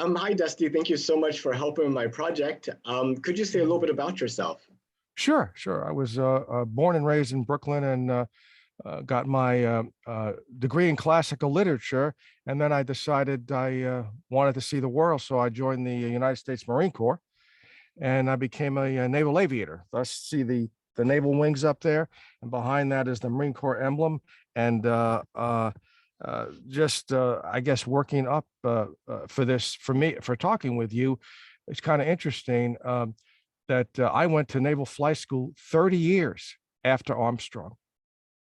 Hi, Dusty. Thank you so much for helping with my project. Could you say a little bit about yourself? Sure, sure. I was born and raised in Brooklyn and got my degree in classical literature. And then I decided I wanted to see the world. So I joined the United States Marine Corps and I became a naval aviator. Thus, see the naval wings up there. And behind that is the Marine Corps emblem. And I guess, working up for me, for talking with you, it's kind of interesting. That I went to Naval Flight School 30 years after Armstrong.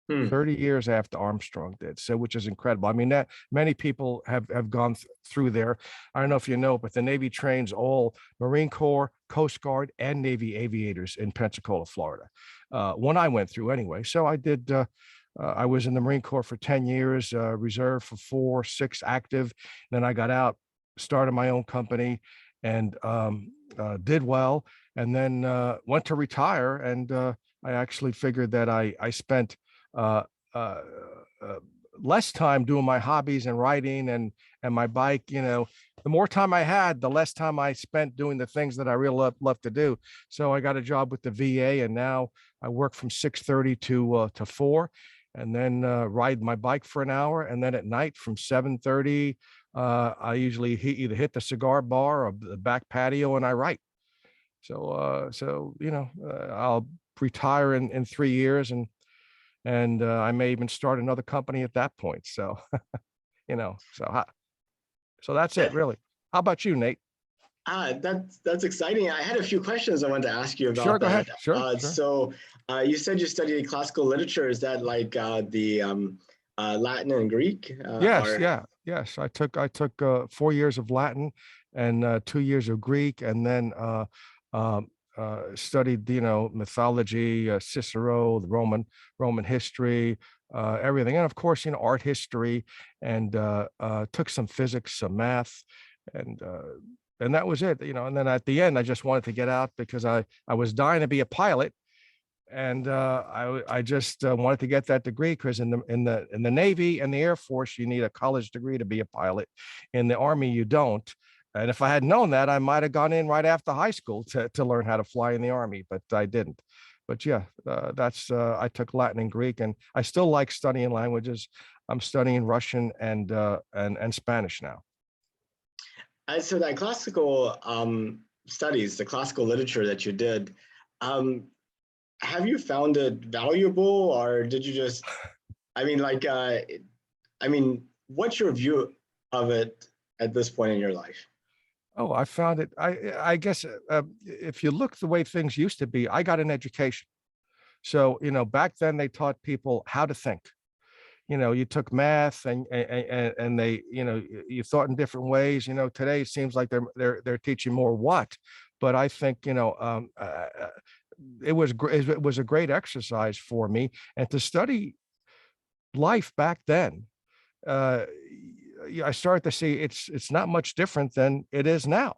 Hmm. 30 years after Armstrong did, so which is incredible. I mean, that many people have gone through there. I don't know if you know, but the Navy trains all Marine Corps, Coast Guard, and Navy aviators in Pensacola, Florida. When I went through anyway. So I did. I was in the Marine Corps for 10 years, reserve for 4, 6 active. Then I got out, started my own company, and did well, and then went to retire. And I actually figured that I spent uh, uh, uh, less time doing my hobbies and writing and my bike. The more time I had, the less time I spent doing the things that I really love to do. So I got a job with the VA, and now I work from 6:30 to 4, and then ride my bike for an hour, and then at night from 7:30. I usually either hit the cigar bar or the back patio and I write. I'll retire in 3 years, and I may even start another company at that point. So, so that's it, really. How about you, Nate? That's exciting. I had a few questions I wanted to ask you Sure, about go ahead. that. Sure, sure. You said you studied classical literature. Is that like the Latin and Greek? Yes, yeah, yes. I took 4 years of Latin and 2 years of Greek, and then um, studied, mythology, Cicero, the Roman history, everything, and of course, art history, and took some physics, some math, and uh, and that was it. And then at the end, I just wanted to get out because I was dying to be a pilot. And I just wanted to get that degree because in the Navy and the Air Force you need a college degree to be a pilot. In the Army you don't. And if I had known that, I might have gone in right after high school to learn how to fly in the Army, but I didn't. But yeah, I took Latin and Greek, and I still like studying languages. I'm studying Russian and Spanish now. So that classical studies, the classical literature that you did, um, have you found it valuable, or did you just, I mean, like, what's your view of it at this point in your life? Oh, I found it. I guess if you look the way things used to be, I got an education. So, back then they taught people how to think. You took math and they, you thought in different ways. Today it seems like they're teaching more what, but I think, it was a great exercise for me, and to study life back then. Uh, I started to see it's not much different than it is now.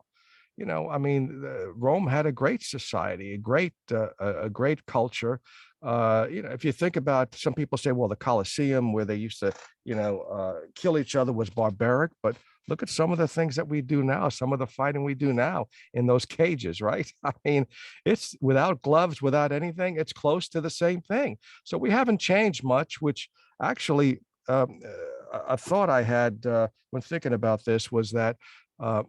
I mean, Rome had a great society, a great culture. If you think about, some people say, well, the Colosseum where they used to, kill each other was barbaric, but look at some of the things that we do now, some of the fighting we do now in those cages, right? I mean, it's without gloves, without anything, it's close to the same thing. So we haven't changed much, which actually, a thought I had when thinking about this was that uh,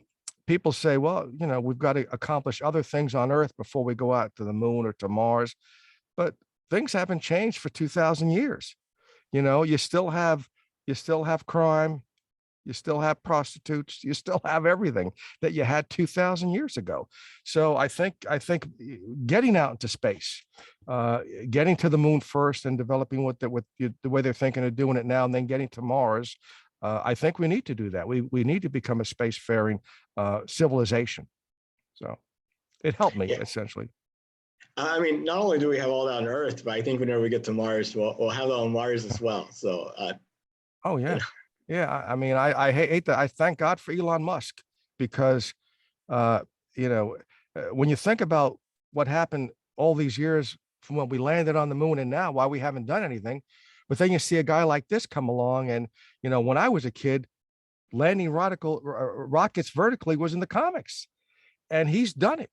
people say, well, we've got to accomplish other things on Earth before we go out to the moon or to Mars. But things haven't changed for 2,000 years. You still have crime, you still have prostitutes, you still have everything that you had 2,000 years ago. So I think getting out into space, getting to the moon first and developing the way they're thinking of doing it now, and then getting to Mars. I think we need to do that. We need to become a spacefaring civilization. So it helped me Yeah. essentially. I mean, not only do we have all that on Earth, but I think whenever we get to Mars, we'll have that on Mars as well. So, Oh you yeah, know, yeah. I mean, I hate that. I thank God for Elon Musk because, uh, when you think about what happened all these years from when we landed on the moon and now, why we haven't done anything, but then you see a guy like this come along, and when I was a kid, landing rockets vertically was in the comics, and he's done it.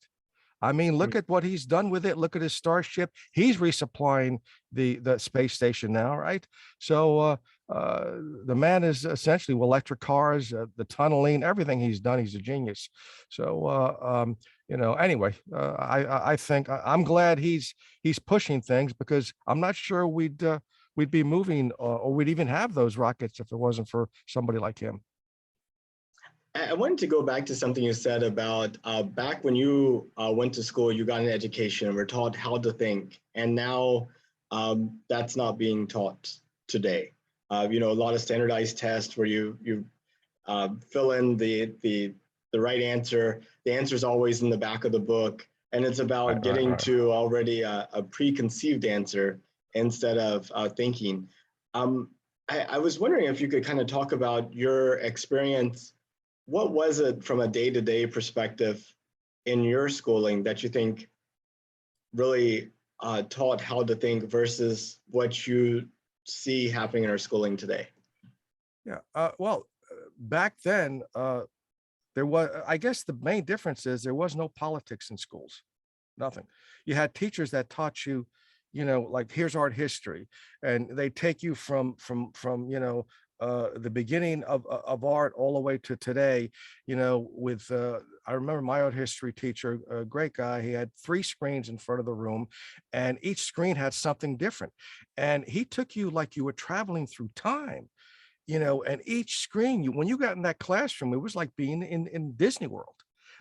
I mean, look at what he's done with it. Look at his Starship. He's resupplying the space station now, right? So the man is essentially electric cars, the tunneling, everything he's done. He's a genius. So anyway, I think I'm glad he's pushing things, because I'm not sure we'd be moving, or we'd even have those rockets if it wasn't for somebody like him. I wanted to go back to something you said about back when you went to school, you got an education and were taught how to think, and now that's not being taught today. A lot of standardized tests where you fill in the right answer. The answer is always in the back of the book, and it's about getting to already a preconceived answer instead of thinking. I was wondering if you could kind of talk about your experience. What was it from a day-to-day perspective in your schooling that you think really taught how to think versus what you see happening in our schooling today? Yeah, well, back then, there was, I guess the main difference is there was no politics in schools, nothing. You had teachers that taught you, like, here's art history, and they take you from the beginning of art all the way to today, with I remember my art history teacher, a great guy. He had 3 screens in front of the room, and each screen had something different, and he took you like you were traveling through time. And each screen, when you got in that classroom, it was like being in Disney World.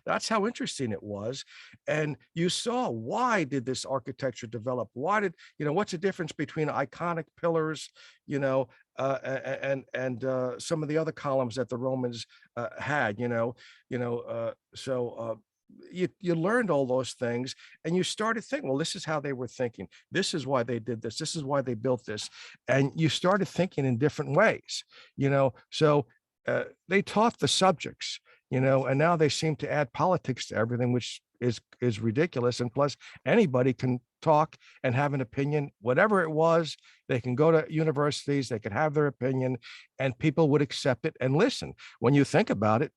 That's how interesting it was. And you saw, why did this architecture develop? Why did, what's the difference between iconic pillars, and some of the other columns that the Romans had, so you learned all those things, and you started thinking, well, this is how they were thinking. This is why they did this. This is why they built this. And you started thinking in different ways, so they taught the subjects, and now they seem to add politics to everything, which is ridiculous. And plus, anybody can talk and have an opinion, whatever it was. They can go to universities, they could have their opinion, and people would accept it and listen. When you think about it,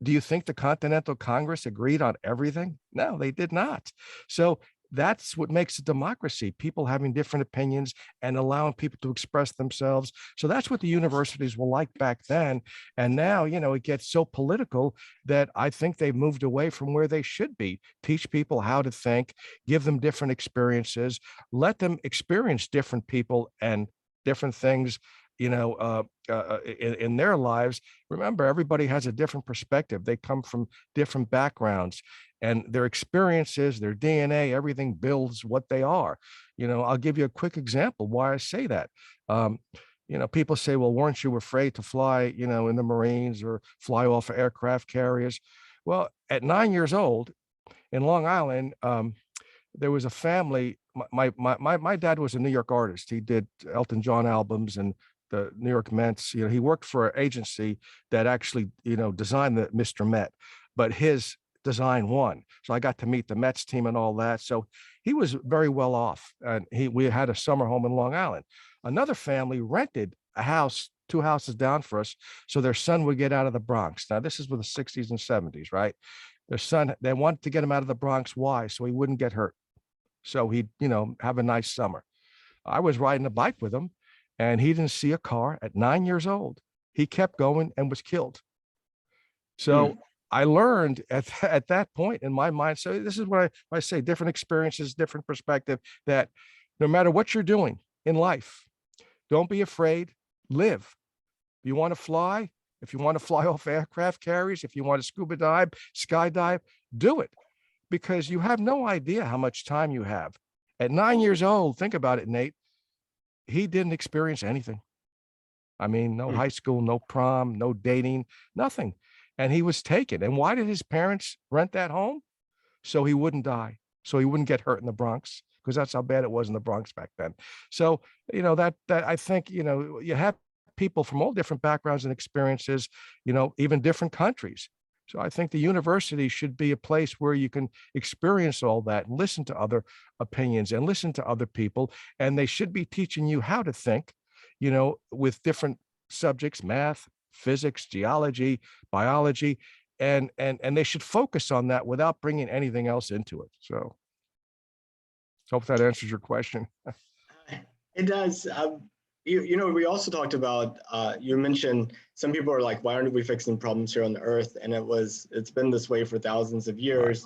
do you think the Continental Congress agreed on everything? No, they did not. So that's what makes a democracy, people having different opinions and allowing people to express themselves. So that's what the universities were like back then. And now, it gets so political that I think they've moved away from where they should be. Teach people how to think, give them different experiences, let them experience different people and different things, in their lives. Remember, everybody has a different perspective. They come from different backgrounds, and their experiences, their DNA, everything builds what they are. I'll give you a quick example why I say that. People say, well, weren't you afraid to fly, in the Marines or fly off of aircraft carriers? Well, at 9 years old in Long Island, there was a family. My dad was a New York artist. He did Elton John albums and the New York Mets. He worked for an agency that actually, designed the Mr. Met, but his design won. So I got to meet the Mets team and all that. So he was very well off, and we had a summer home in Long Island. Another family rented a house 2 houses down for us, so their son would get out of the Bronx. Now, this is with the 60s and 70s, right? Their son, they wanted to get him out of the Bronx. Why? So he wouldn't get hurt. So he'd, have a nice summer. I was riding a bike with him, and he didn't see a car at 9 years old. He kept going and was killed. So I learned at that point in my mind. So this is what I say, different experiences, different perspective, that no matter what you're doing in life, don't be afraid, live. If you want to fly, if you want to fly off aircraft carriers, if you want to scuba dive, skydive, do it, because you have no idea how much time you have. At 9 years old, think about it, Nate, he didn't experience anything. I mean, no high school, no prom, no dating, nothing. And he was taken. And why did his parents rent that home? So he wouldn't die, so he wouldn't get hurt in the Bronx, because that's how bad it was in the Bronx back then. So, that I think, you have people from all different backgrounds and experiences, even different countries. So I think the university should be a place where you can experience all that and listen to other opinions and listen to other people. And they should be teaching you how to think, with different subjects, math, physics, geology, biology, and they should focus on that without bringing anything else into it. So hope that answers your question. It does. We also talked about, you mentioned some people are like, why aren't we fixing problems here on the earth? And it's been this way for thousands of years.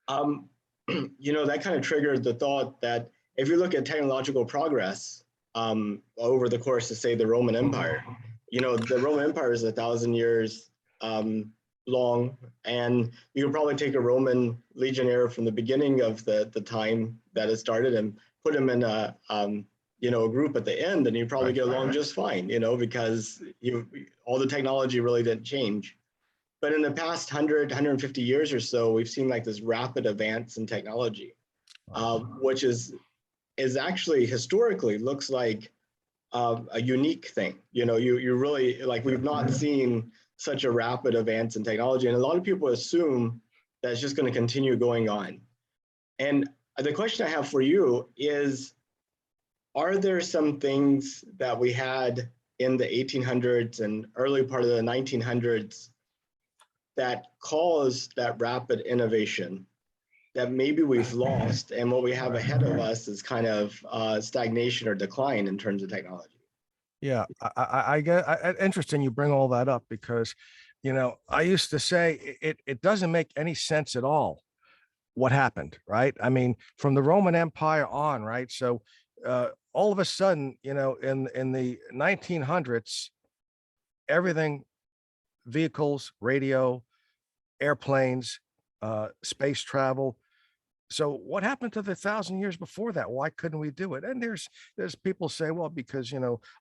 Um, that kind of triggered the thought that if you look at technological progress over the course of, say, the Roman Empire, the Roman Empire is 1,000 years long, and you could probably take a Roman legionnaire from the beginning of the time that it started and put him in a group at the end, and you probably get along just fine, because all the technology really didn't change. But in the past 150 years or so, we've seen like this rapid advance in technology, which is actually historically looks like a unique thing. You really, like, we've not seen such a rapid advance in technology, and a lot of people assume that it's just going to continue going on. And the question I have for you is, are there some things that we had in the 1800s and early part of the 1900s that caused that rapid innovation that maybe we've lost, and what we have ahead of us is kind of stagnation or decline in terms of technology? Yeah, I get interesting you bring all that up, because, I used to say it doesn't make any sense at all what happened, right? I mean, from the Roman Empire on, right? So all of a sudden, in the 1900s, everything, vehicles, radio, airplanes, space travel. So what happened to the 1,000 years before that? Why couldn't we do it? And there's people say, well, because,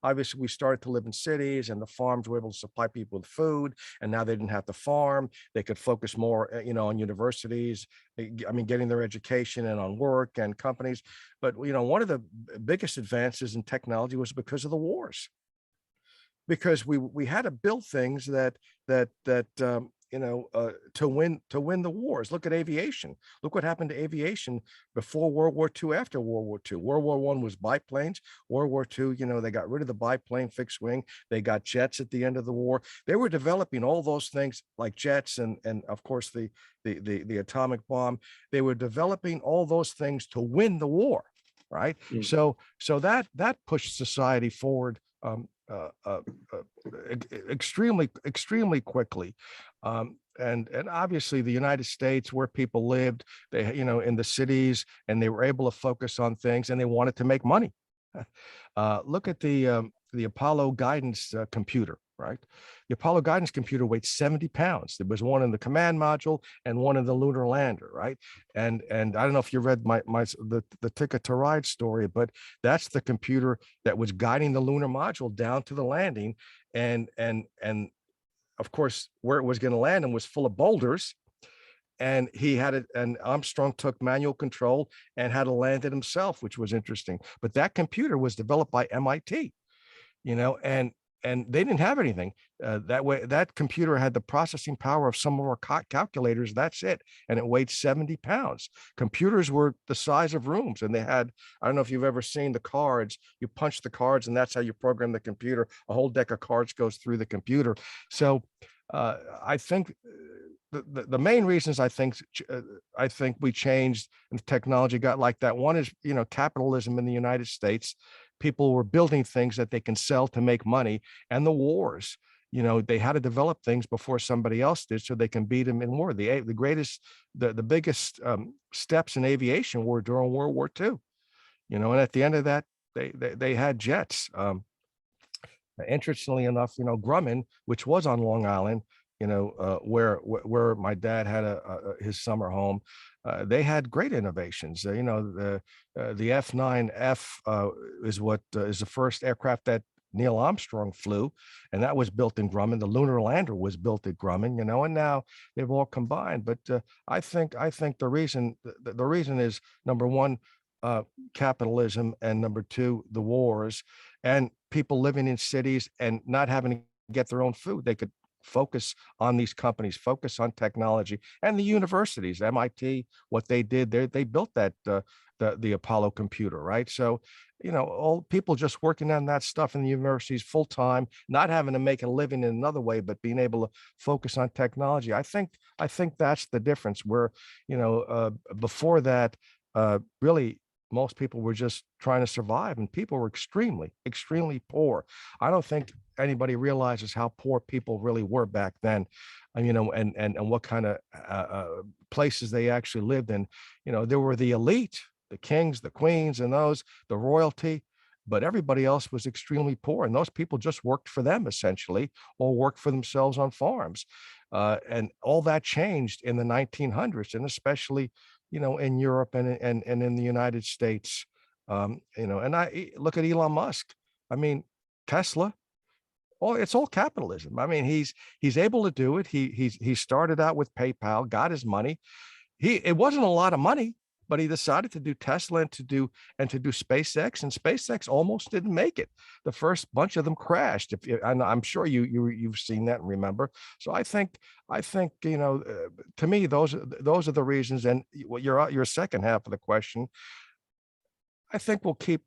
obviously we started to live in cities and the farms were able to supply people with food, and now they didn't have to farm. They could focus more, on universities, I mean, getting their education, and on work and companies. But, one of the biggest advances in technology was because of the wars, because we had to build things that to win the wars. Look at aviation. Look what happened to aviation before World War II, after World War II. World War I was biplanes. World War II, they got rid of the biplane fixed wing. They got jets at the end of the war. They were developing all those things like jets and of course the atomic bomb. They were developing all those things to win the war, right? So that pushed society forward extremely quickly. And obviously the United States, where people lived, they, in the cities, and they were able to focus on things, and they wanted to make money. Look at the Apollo guidance computer, right? The Apollo guidance computer weighed 70 pounds. There was one in the command module and one in the lunar lander, right? And I don't know if you read the Ticket to Ride story, but that's the computer that was guiding the lunar module down to the landing, and of course, where it was going to land and was full of boulders. And he had it, and Armstrong took manual control and had to land it himself, which was interesting. But that computer was developed by MIT, and they didn't have anything that way. That computer had the processing power of some of our calculators. That's it. And it weighed 70 pounds. Computers were the size of rooms, and they had, I don't know if you've ever seen the cards, you punch the cards and that's how you program the computer. A whole deck of cards goes through the computer. So I think the main reasons I think we changed and technology got like that. One is, capitalism in the United States. People were building things that they can sell to make money, and the wars. They had to develop things before somebody else did, so they can beat them in war. The biggest steps in aviation were during World War II. And at the end of that, they had jets. Interestingly enough, Grumman, which was on Long Island, where my dad had his summer home, they had great innovations. The F-9F is the first aircraft that Neil Armstrong flew, and that was built in Grumman. The lunar lander was built at Grumman, and now they've all combined. But I think the reason is, number one, capitalism, and number two, the wars, and people living in cities and not having to get their own food. They could focus on these companies, focus on technology, and the universities, MIT, what they did there, they built that the Apollo computer, right? So all people just working on that stuff in the universities full time, not having to make a living in another way, but being able to focus on technology. I think that's the difference. Where before that, really most people were just trying to survive, and people were extremely poor. I don't think anybody realizes how poor people really were back then, and what kind of places they actually lived in. There were the elite, the kings, the queens, and the royalty, but everybody else was extremely poor, and those people just worked for them essentially, or worked for themselves on farms. And all that changed in the 1900s, and especially in Europe and in the United States. And I look at Elon Musk. I mean, Tesla. Well, it's all capitalism. I mean, he's able to do it. He started out with PayPal, got his money. It wasn't a lot of money, but he decided to do Tesla and to do SpaceX, and SpaceX almost didn't make it. The first bunch of them crashed. And I'm sure you've seen that and remember. So I think to me those are the reasons. And what your second half of the question, I think we'll keep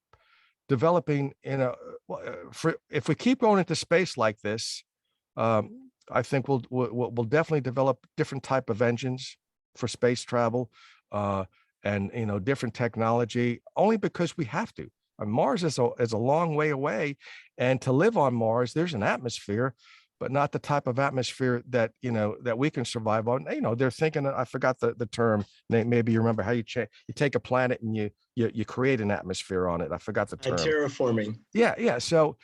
developing if we keep going into space like this. I think we'll definitely develop different type of engines for space travel, and different technology, only because we have to. Mars is a long way away, and to live on Mars, there's an atmosphere, but not the type of atmosphere that we can survive on. They're thinking, I forgot the term. Maybe you remember how you take a planet and you create an atmosphere on it. I forgot the term. Terraforming. Yeah. So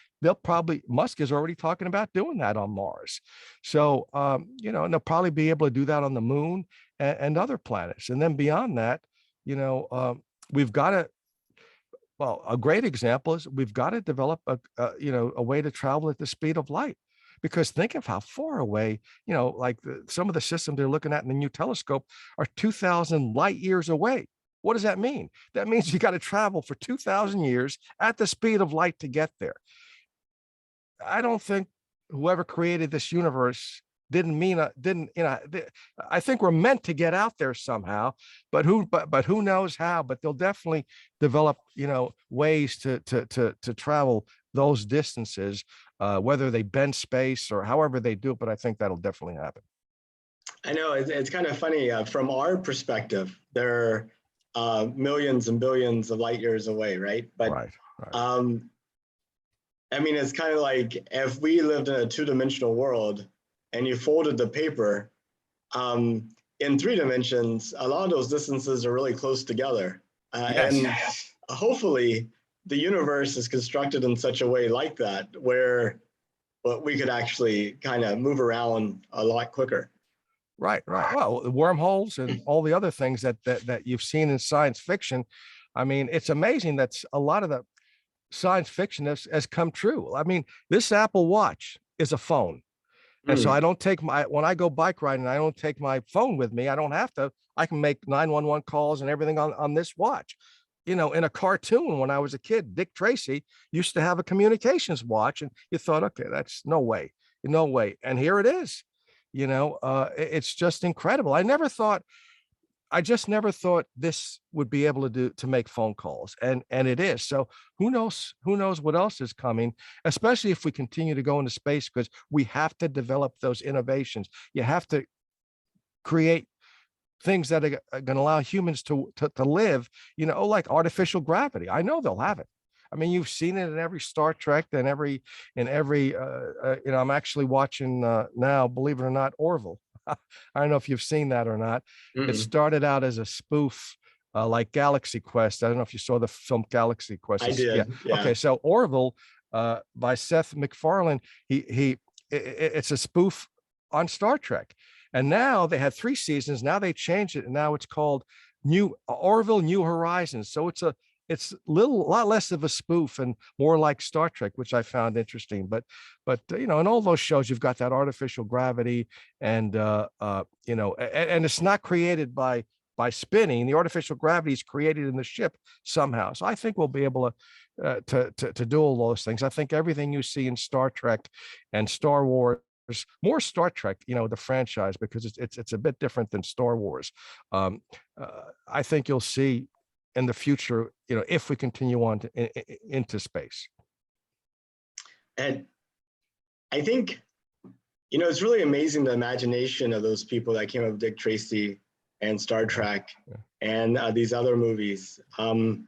Musk is already talking about doing that on Mars. So, and they'll probably be able to do that on the moon and other planets. And then beyond that, we've got to, well, a great example is we've got to develop a way to travel at the speed of light. Because think of how far away, like some of the systems they're looking at in the new telescope are 2,000 light years away. What does that mean? That means you got to travel for 2,000 years at the speed of light to get there. I don't think whoever created this universe I think we're meant to get out there somehow, but who knows how. But they'll definitely develop ways to travel those distances, whether they bend space or however they do it. But I think that'll definitely happen. I know it's kind of funny from our perspective. They're millions and billions of light years away, right? But right. I mean, it's kind of like if we lived in a two-dimensional world and you folded the paper, in 3 dimensions, a lot of those distances are really close together. Yes. And hopefully the universe is constructed in such a way like that, where we could actually kind of move around a lot quicker. Right. Well, the wormholes and all the other things that you've seen in science fiction. I mean, it's amazing that a lot of the science fiction has come true. I mean, this Apple Watch is a phone. And so I don't when I go bike riding, I don't take my phone with me. I don't have to. I can make 911 calls and everything on this watch. In a cartoon when I was a kid, Dick Tracy used to have a communications watch, and you thought, okay, that's no way. And here it is. It's just incredible. I just never thought this would be able to make phone calls, and it is. So who knows what else is coming, especially if we continue to go into space, because we have to develop those innovations. You have to create things that are going to allow humans to live, like artificial gravity. I know they'll have it. I mean, you've seen it in every Star Trek and every I'm actually watching now, believe it or not, Orville. I don't know if you've seen that or not. It started out as a spoof, like Galaxy Quest. I don't know if you saw the film Galaxy Quest. I did. Yeah. Okay, so Orville, by Seth MacFarlane, it's a spoof on Star Trek, and now they had 3 seasons. Now they changed it, and now it's called Orville New Horizons. So it's a lot less of a spoof and more like Star Trek, which I found interesting. But in all those shows, you've got that artificial gravity, and and it's not created by spinning. The artificial gravity is created in the ship somehow. So I think we'll be able to do all those things. I think everything you see in Star Trek and Star Wars, more Star Trek, the franchise, because it's a bit different than Star Wars. I think you'll see in the future, if we continue on into space. And I think, it's really amazing the imagination of those people that came up with Dick Tracy and Star Trek and these other movies. And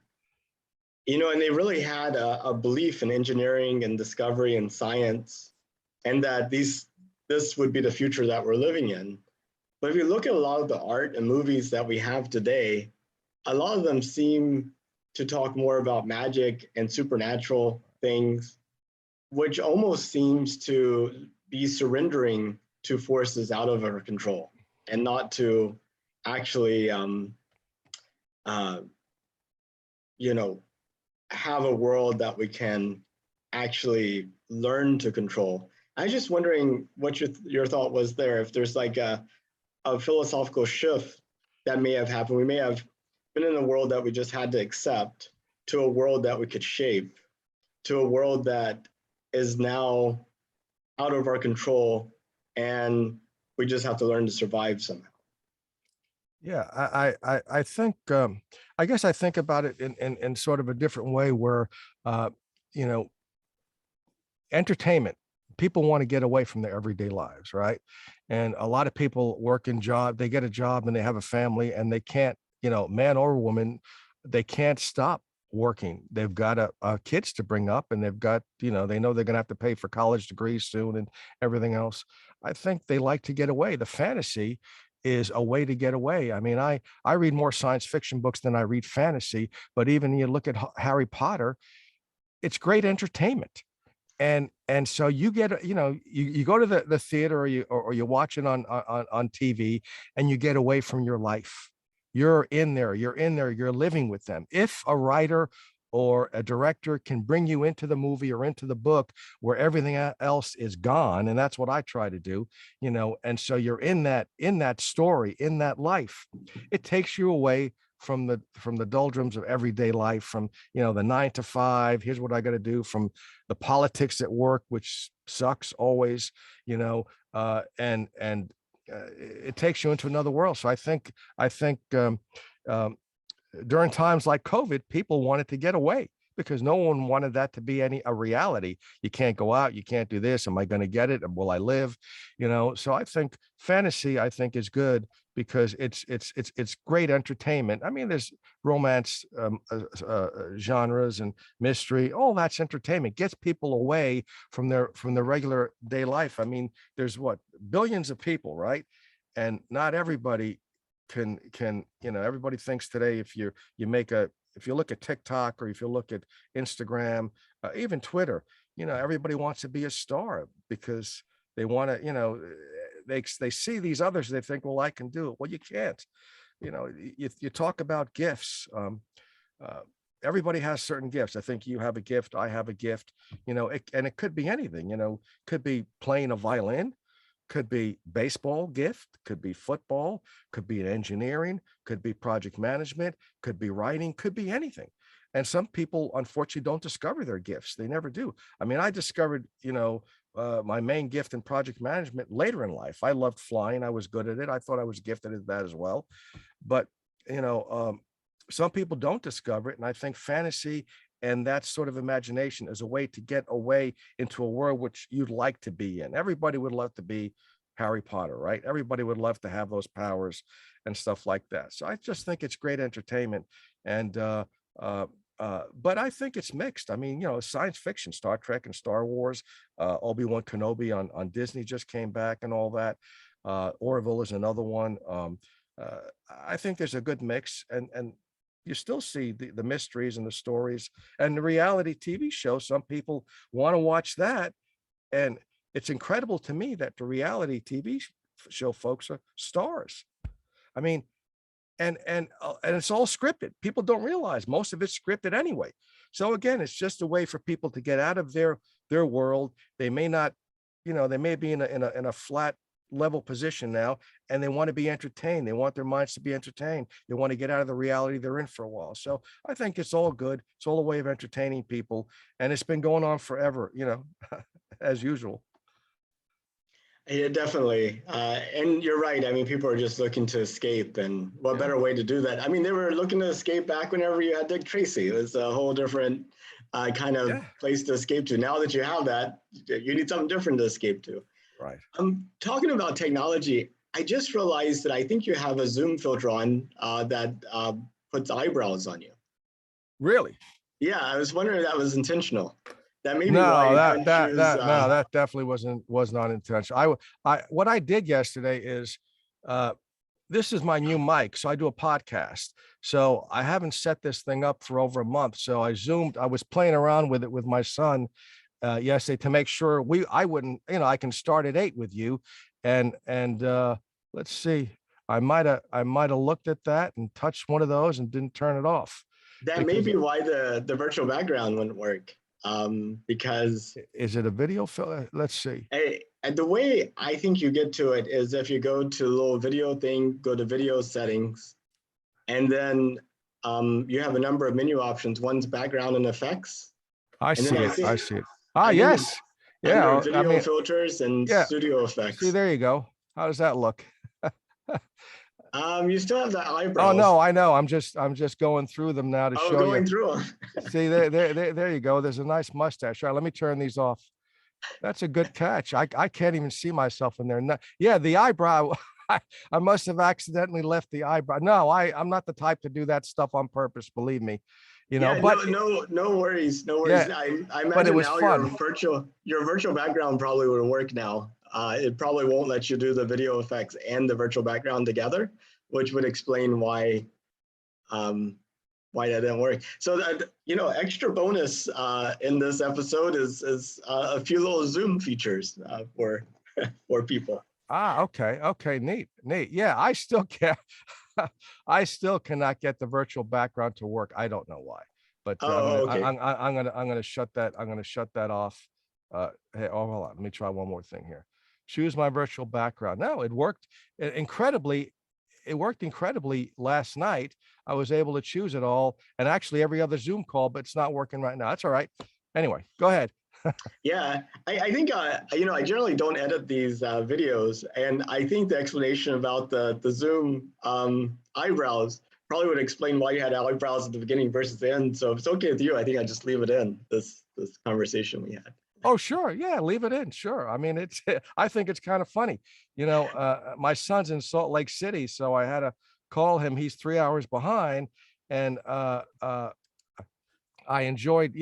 they really had a belief in engineering and discovery and science, and that this would be the future that we're living in. But if you look at a lot of the art and movies that we have today, a lot of them seem to talk more about magic and supernatural things, which almost seems to be surrendering to forces out of our control and not to actually, have a world that we can actually learn to control. I was just wondering what your thought was there. If there's like a philosophical shift that may have happened. We may have been in a world that we just had to accept, to a world that we could shape, to a world that is now out of our control, and we just have to learn to survive somehow. Yeah, I think I guess I think about it in sort of a different way where you know entertainment, people want to get away from their everyday lives, right? And a lot of people work in job, they get a job and they have a family and they can't, man or woman, they can't stop working. They've got kids to bring up, and they've got, they know they're going to have to pay for college degrees soon and everything else. I think they like to get away. The fantasy is a way to get away. I mean, I read more science fiction books than I read fantasy, but even you look at Harry Potter, it's great entertainment. And so you get, you go to the theater, or you watch it on TV, and you get away from your life. You're in there, you're living with them. If a writer or a director can bring you into the movie or into the book where everything else is gone, and that's what I try to do, and so you're in that story, in that life, it takes you away from the doldrums of everyday life, from the 9 to 5, here's what I got to do, from the politics at work, which sucks always, and it takes you into another world. So I think um, during times like COVID, people wanted to get away because no one wanted that to be a reality. You can't go out, you can't do this. Am I going to get it? Will I live? So I think fantasy, is good because it's great entertainment. I mean, there's romance genres and mystery. All that's entertainment. Gets people away from their regular day life. I mean, there's billions of people, right? And not everybody can everybody thinks today, if you look at TikTok, or if you look at Instagram, even Twitter, everybody wants to be a star because they want to, they see these others, they think, well, I can do it. Well, you can't. You talk about gifts. Everybody has certain gifts. I think you have a gift, I have a gift, and it could be anything, could be playing a violin, could be baseball gift, could be football, could be engineering, could be project management, could be writing, could be anything. And some people, unfortunately, don't discover their gifts. They never do. I mean, I discovered, my main gift in project management later in life. I loved flying. I was good at it. I thought I was gifted at that as well. But, some people don't discover it. And I think fantasy and that sort of imagination is a way to get away into a world which you'd like to be in. Everybody would love to be Harry Potter, right? Everybody would love to have those powers and stuff like that. So I just think it's great entertainment. And but I think it's mixed. I mean, science fiction, Star Trek and Star Wars, Obi-Wan Kenobi on Disney just came back, and all that. Orville is another one. I think there's a good mix, and you still see the mysteries and the stories and the reality TV show. Some people want to watch that. And it's incredible to me that the reality TV show folks are stars. I mean, and it's all scripted. People don't realize most of it's scripted anyway. So again, it's just a way for people to get out of their world. They may not, they may be in a flat level position now, and they want to be entertained. They want their minds to be entertained. They want to get out of the reality they're in for a while. So I think it's all good. It's all a way of entertaining people, and it's been going on forever, as usual. Yeah, definitely. And you're right. I mean, people are just looking to escape, and what Yeah. better way to do that? I mean, they were looking to escape back whenever you had Dick Tracy. It was a whole different kind of Yeah. place to escape to. Now that you have that, you need something different to escape to. Right. Talking about technology, I just realized that I think you have a zoom filter on that puts eyebrows on you. Really? Yeah, I was wondering if that was intentional. That may be why No, you that couldn't that choose. that no, that definitely was not intentional. I what I did yesterday is uh this is my new mic. So I do a podcast. So I haven't set this thing up for over a month. So I was playing around with it with my son yesterday to make sure I wouldn't, I can start at 8 with you. And let's see. I might have looked at that and touched one of those and didn't turn it off That may because be why the virtual background wouldn't work. Because is it a video film? Let's see. and the way I think you get to it is if you go to the little video thing, go to video settings, and then you have a number of menu options. One's background and effects, I and then see it. I see it. Ah, I think it's yes. under Yeah. I video mean, filters and yeah. studio See, effects. there you go. How does that look? You still have the Oh eyebrows. no, I know. I'm just going through them now to Oh, show you. going through them. See, there you go. There's a nice mustache. All right, let me turn these off. That's a good catch. I can't even see myself in there. No, yeah, the eyebrow. I must have accidentally left the eyebrow. No, I'm not the type to do that stuff on purpose. Believe me, Yeah, but no worries, no worries. yeah, I but it imagine was now fun. your virtual background probably would work now. It probably won't let you do the video effects and the virtual background together, which would explain um, why that didn't work. So that extra bonus in this episode is a few little Zoom features for people. Ah, okay, okay, neat. Yeah, I still can't. I still cannot get the virtual background to work. I don't know why, but Oh, okay. I'm gonna shut that. I'm gonna shut that off. Hey, oh, hold on. Let me try one more thing here. Choose my virtual background. No, it worked incredibly. It worked incredibly last night. I was able to choose it all, and actually every other Zoom call, but it's not working right now. That's all right. Anyway, go ahead. Yeah, I think I generally don't edit these videos, and I think the explanation about the Zoom eyebrows probably would explain why you had eyebrows at the beginning versus the end. So if it's okay with you, I think I just leave it in this conversation we had. Oh, sure. Yeah, leave it in. Sure. I mean, it's I think it's kind of funny. My son's in Salt Lake City, so I had to call him. He's 3 hours behind. And I enjoyed,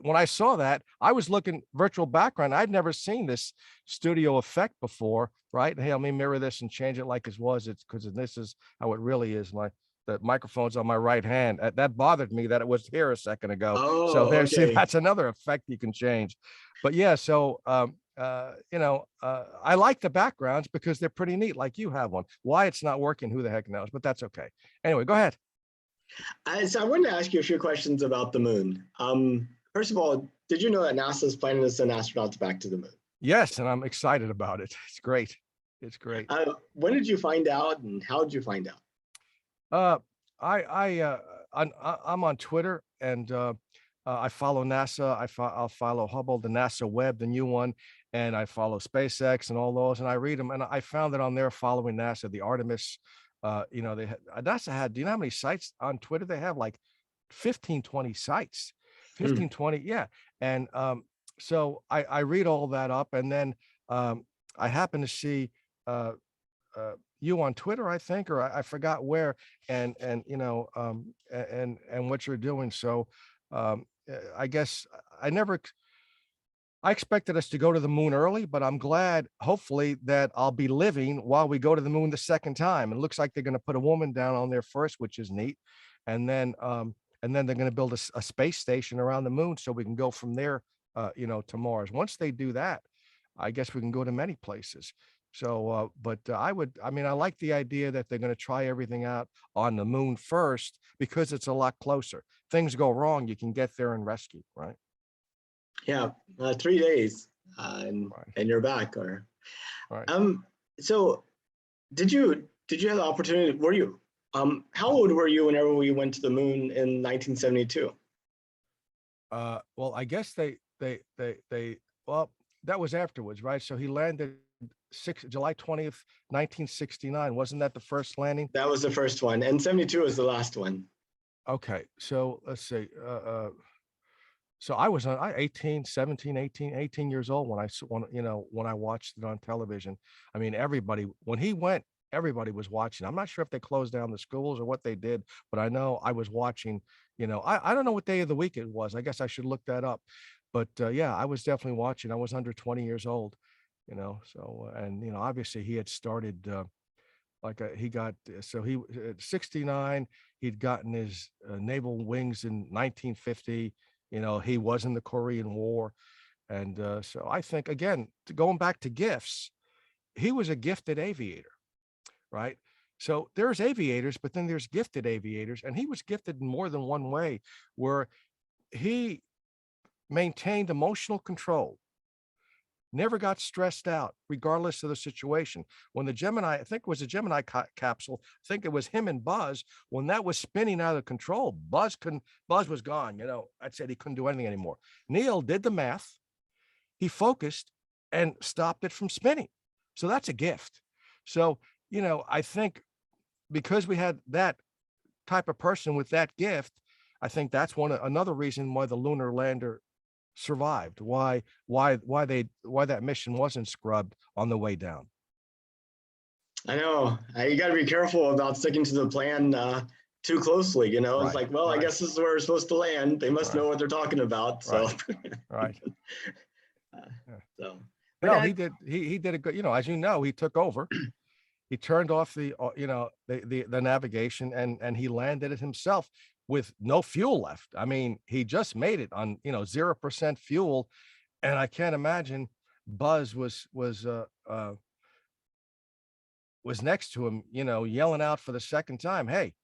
when I saw that, I was looking virtual background. I'd never seen this studio effect before, right? Hey, let me mirror this and change it like it was. It's because this is how it really is. The microphone's on my right hand. That bothered me that it was here a second ago. So Oh, there, see, okay. that's another effect you can change. But yeah, so I like the backgrounds because they're pretty neat, like you have one. Why it's not working, who the heck knows? But that's okay. Anyway, go ahead. So I wanted to ask you a few questions about the moon. First of all, did you know that NASA is planning to send astronauts back to the moon? Yes, and I'm excited about it. It's great. It's great. When did you find out, and how did you find out? Uh, I'm on Twitter and I follow NASA. I'll follow Hubble, the NASA Web, the new one, and I follow SpaceX and all those, and I read them. And I found that on there following NASA, the Artemis, NASA had. Do you know how many sites on Twitter they have? Like 15, 20 sites, Hmm. 15, 20. Yeah, and so I read all that up, and then I happen to see. You on Twitter, I think, or I forgot where, and what you're doing. So I guess I expected us to go to the moon early, but I'm glad, hopefully, that I'll be living while we go to the moon the second time. It looks like they're going to put a woman down on there first, which is neat, and then they're going to build a space station around the moon so we can go from there, to Mars. Once they do that, I guess we can go to many places. So, I mean, I like the idea that they're going to try everything out on the moon first because it's a lot closer. Things go wrong, you can get there and rescue, right? Yeah, 3 days, Right, and you're back. Or right. um, so did you have the opportunity? Were you how old were you whenever we went to the moon in 1972? Well, I guess well, that was afterwards, right? So he landed July 20th, 1969. Wasn't that the first landing? That was the first one, and 72 was the last one. Okay, so let's see. So I was 18, 17, 18 years old when when I watched it on television. I mean, everybody, when he went, everybody was watching. I'm not sure if they closed down the schools or what they did, but I know I was watching. I don't know what day of the week it was. I guess I should look that up. But yeah, I was definitely watching. I was under 20 years old, so, and, obviously he had started, he got, so he, at 69, he'd gotten his naval wings in 1950. He was in the Korean War. And so I think, again, going back to gifts, he was a gifted aviator, right? So there's aviators, but then there's gifted aviators. And he was gifted in more than one way, where he maintained emotional control, never got stressed out, regardless of the situation. When the Gemini, I think it was a Gemini capsule, I think it was him and Buzz, when that was spinning out of control, Buzz was gone. I'd said he couldn't do anything anymore. Neil did the math, he focused and stopped it from spinning. So that's a gift. So, I think because we had that type of person with that gift, I think that's another reason why the lunar lander survived, why that mission wasn't scrubbed on the way down. I know. You got to be careful about sticking to the plan too closely. It's Right, like, well, I right, guess this is where we're supposed to land. They must know right, what they're talking about. So, right. Yeah. so, but No, he did a good, as he took over. He turned off the the navigation, and he landed it himself with no fuel left. I mean, he just made it on 0% fuel, and I can't imagine Buzz was next to him, yelling out for the second time, "Hey,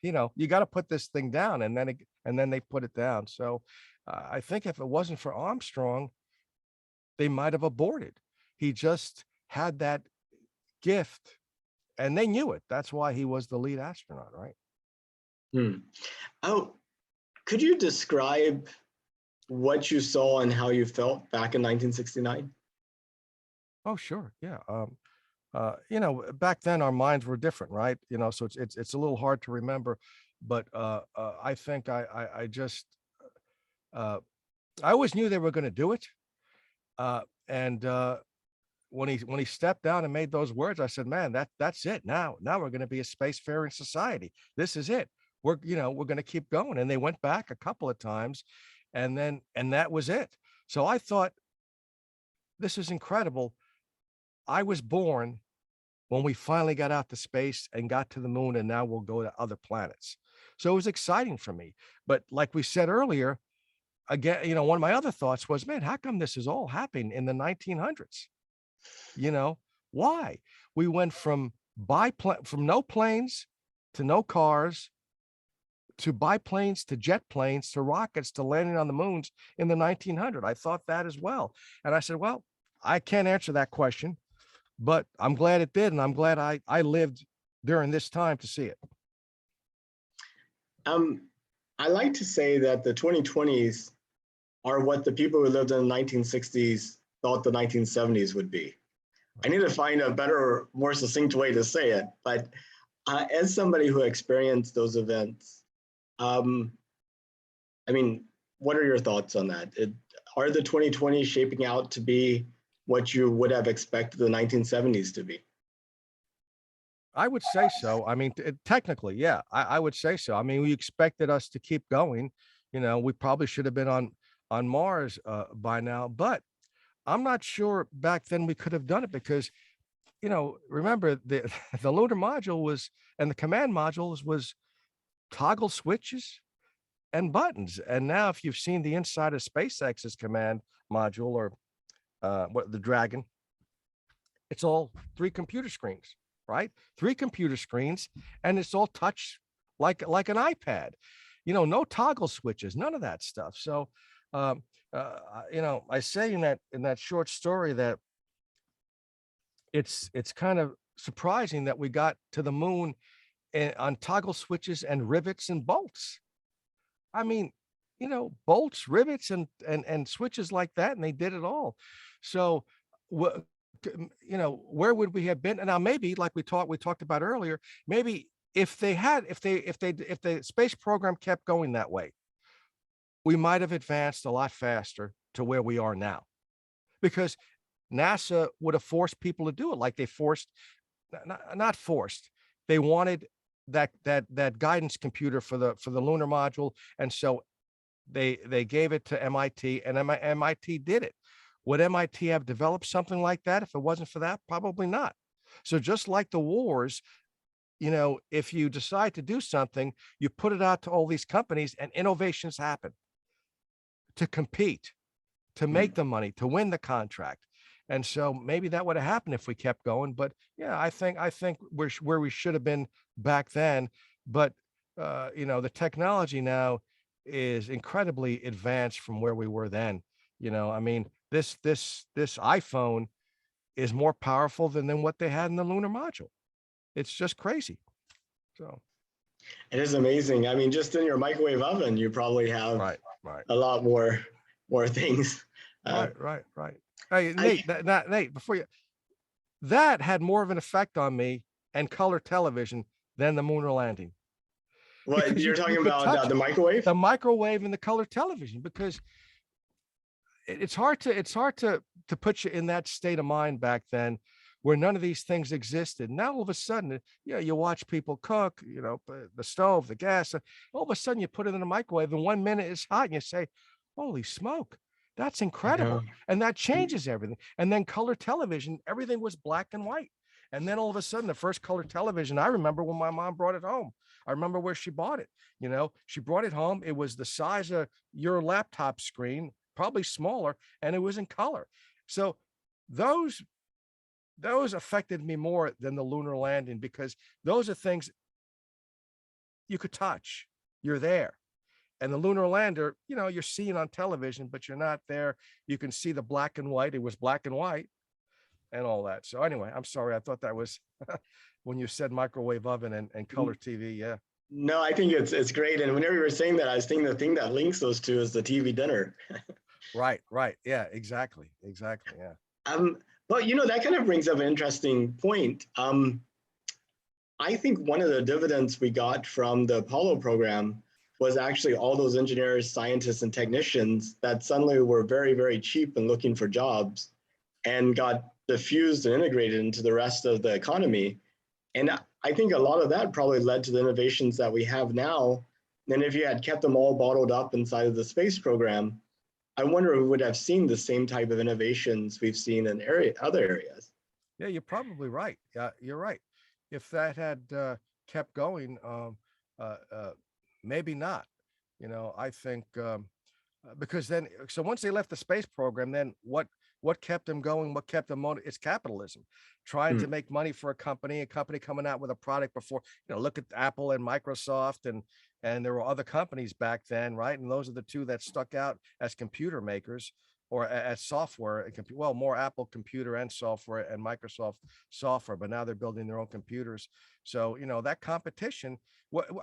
you got to put this thing down." And then they put it down. So I think if it wasn't for Armstrong, they might have aborted. He just had that gift, and they knew it. That's why he was the lead astronaut, right? Oh, could you describe what you saw and how you felt back in 1969? Oh, sure. Yeah. Back then our minds were different, right? So it's a little hard to remember, but I think I just I always knew they were going to do it. And when he stepped down and made those words, I said, "Man, that's it. Now we're going to be a spacefaring society. This is it. We're going to keep going." And they went back a couple of times, and that was it. So I thought, this is incredible. I was born when we finally got out to space and got to the moon, and now we'll go to other planets. So it was exciting for me. But like we said earlier, again, one of my other thoughts was, man, how come this is all happening in the 1900s? Why? We went from no planes to no cars to biplanes to jet planes to rockets to landing on the moons in the 1900s. I thought that as well. And I said, well, I can't answer that question, but I'm glad it did. And I'm glad I lived during this time to see it. I like to say that the 2020s are what the people who lived in the 1960s thought the 1970s would be. I need to find a better, more succinct way to say it, but as somebody who experienced those events, I mean, what are your thoughts on that? Are the 2020s shaping out to be what you would have expected the 1970s to be? I would say so. I mean, technically, yeah, I would say so. I mean, we expected us to keep going. We probably should have been on Mars by now, but I'm not sure back then we could have done it because, remember the the lunar module and the command modules was toggle switches and buttons. And now, if you've seen the inside of SpaceX's command module, or the Dragon, it's all 3 computer screens, right? 3 computer screens, and it's all touch like an iPad. No toggle switches, none of that stuff. So, I say in that short story that it's kind of surprising that we got to the moon on toggle switches and rivets and bolts. I mean, bolts, rivets, and switches like that, and they did it all. So where would we have been? And now maybe like we talked about earlier, maybe if the space program kept going that way, we might have advanced a lot faster to where we are now, because NASA would have forced people to do it, like they forced, not forced, they wanted that guidance computer for the lunar module, and so they gave it to MIT, and MIT did it. Would MIT have developed something like that if it wasn't for that? Probably not. So just like the wars, if you decide to do something, you put it out to all these companies, and innovations happen to compete, to make the money, to win the contract. And so maybe that would have happened if we kept going. But yeah, I think we're where we should have been back then. But the technology now is incredibly advanced from where we were then. I mean, this iPhone is more powerful than what they had in the lunar module. It's just crazy. So It is amazing. I mean, just in your microwave oven, you probably have right. a lot more things. Right. Hey, Nate, Nate, before you, that had more of an effect on me and color television than the moon landing. What Because you're you talking could about, touch the microwave? the microwave and the color television, because it's hard to put you in that state of mind back then, where none of these things existed. Now all of a sudden, you watch people cook, the stove, the gas, all of a sudden you put it in a microwave and 1 minute it's hot and you say, holy smoke, that's incredible. And that changes everything. And then color television, everything was black and white. And then all of a sudden, the first color television, I remember when my mom brought it home. I remember where she bought it. She brought it home. It was the size of your laptop screen, probably smaller, and it was in color. So those affected me more than the lunar landing, because those are things you could touch. You're there. And the lunar lander, you're seeing on television, but you're not there. You can see the black and white. It was black and white and all that. So anyway, I'm sorry. I thought that was when you said microwave oven and color TV. Yeah. No, I think it's great. And whenever you were saying that, I was thinking the thing that links those two is the TV dinner. Right. Yeah, exactly. Yeah. But that kind of brings up an interesting point. I think one of the dividends we got from the Apollo program was actually all those engineers, scientists, and technicians that suddenly were very, very cheap and looking for jobs, and got diffused and integrated into the rest of the economy. And I think a lot of that probably led to the innovations that we have now. And if you had kept them all bottled up inside of the space program, I wonder if we would have seen the same type of innovations we've seen in other areas. Yeah, you're probably right. Yeah, you're right. If that had kept going, maybe not. I think because then, so once they left the space program, then what kept them going? What kept them motivated? It's capitalism, trying to make money for a company coming out with a product before. Look at Apple and Microsoft, and there were other companies back then, right? And those are the two that stuck out as computer makers, or as software. Well, more Apple computer and software, and Microsoft software, but now they're building their own computers. So that competition.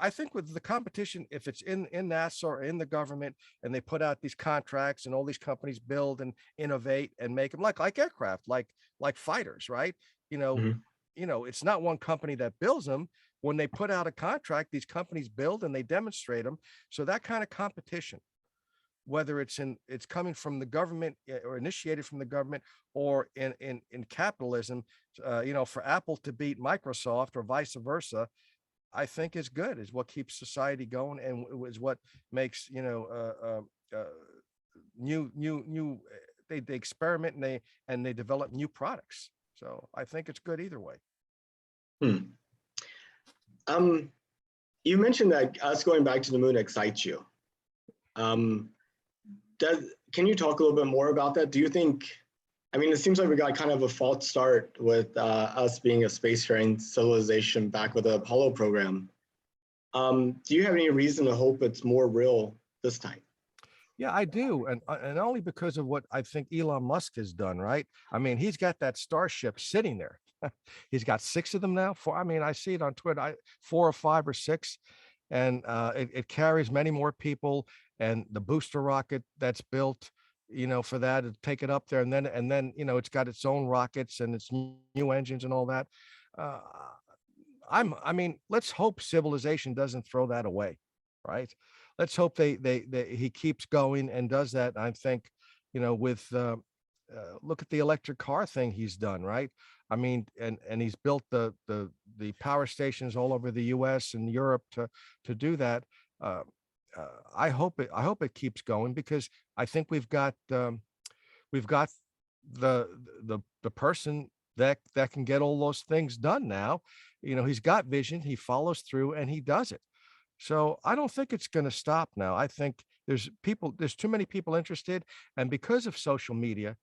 I think with the competition, if it's in NASA or in the government, and they put out these contracts, and all these companies build and innovate and make them like aircraft, like fighters, right? It's not one company that builds them. When they put out a contract, these companies build and they demonstrate them. So that kind of competition, whether it's coming from the government, or initiated from the government, or in capitalism, for Apple to beat Microsoft or vice versa, I think is good, is what keeps society going, and is what makes, new, they experiment, and they develop new products. So I think it's good either way. You mentioned that us going back to the moon excites you. Can you talk a little bit more about that? Do you think, it seems like we got kind of a false start with us being a spacefaring civilization back with the Apollo program. Do you have any reason to hope it's more real this time? Yeah, I do. And only because of what I think Elon Musk has done, right? He's got that Starship sitting there. He's got 6 of them now. I see it on Twitter, 4 or 5 or 6. And it carries many more people. And the booster rocket that's built, for that to take it up there, and then it's got its own rockets and its new engines and all that. Uh, I mean, let's hope civilization doesn't throw that away, right? Let's hope they he keeps going and does that. I think, with look at the electric car thing he's done, right? I mean, and he's built the power stations all over the U.S. and Europe to do that. Uh, I hope it keeps going, because I think we've got the person that can get all those things done now. He's got vision, he follows through, and he does it. So I don't think it's going to stop now. I think there's too many people interested, and because of social media,